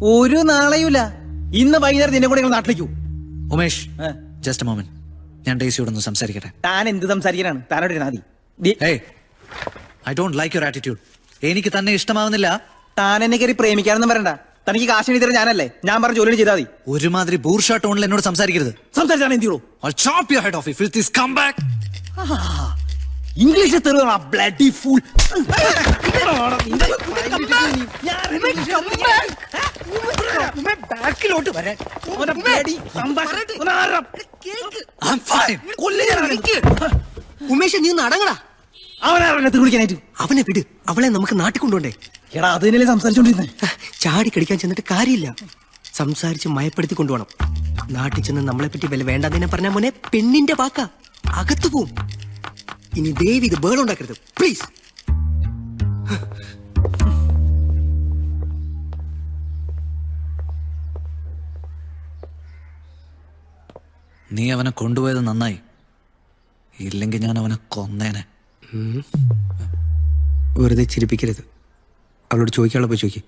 ഒരു നാളെയുമില്ല. ഇന്ന് വൈകുന്നേരം നിന്നെ കൂടെ നാട്ടിലേക്കു. Umesh, just a moment. ഞാൻ ഡേസിയോടൊന്ന് സംസാരിക്കട്ടെ. താൻ എന്ത് സംസാരിക്കാനാണ്? താനോട് നാദി. I don't like your attitude. എനിക്ക് തന്നെ ഇഷ്ടമാവുന്നില്ല. താൻ എന്നെ കയറി പ്രേമിക്കാനൊന്നും വരണ്ട. തനിക്ക് കാശ് എഴുതി തരാൻ ഞാനല്ലേ. ഞാൻ പറഞ്ഞ ജോലി ചെയ്താൽ മതി. ഒരുമാതിരി ബൂർഷാ ടോണിൽ എന്നോട് സംസാരിക്കരുത്. സംസാരിച്ചാൽ എന്ത് ചെയ്യുള്ളൂ? I'll chop your head off if you come back. ഇംഗ്ലീഷിൽ തെരുവാ ബ്ലഡി ഫൂൾ. ബാക്കിലോട്ട് വരാൻ ഉമേഷ്, നീ ഒന്ന് അടങ്ങടാ. അവനെ വിളിക്കാനായിട്ട്. അവനെ വിട്. അവളെ നമുക്ക് നാട്ടിൽ കൊണ്ടുപോണ്ടേ. എടാ അത് തന്നെയല്ലേ സംസാരിച്ചോണ്ടിരുന്നേ. ചാടി കടിക്കാൻ ചെന്നിട്ട് കാര്യമില്ല. സംസാരിച്ച് മയപ്പെടുത്തി കൊണ്ടുപോകണം. നാട്ടിൽ ചെന്ന് നമ്മളെ പറ്റി വില വേണ്ടാതിനെ പറഞ്ഞ മോനെ പെണ്ണിന്റെ വാക്ക അകത്തു പോവും. ഇനി ദേവി ഇത് ബേളം ഉണ്ടാക്കരുത് പ്ലീസ്. നീ അവനെ കൊണ്ടുപോയത് നന്നായി. ഇല്ലെങ്കിൽ ഞാൻ അവനെ കൊന്നേനെ. വെറുതെ ചിരിപ്പിക്കരുത്. അവളോട് ചോദിക്കാനുള്ള പോയി ചോദിക്കും.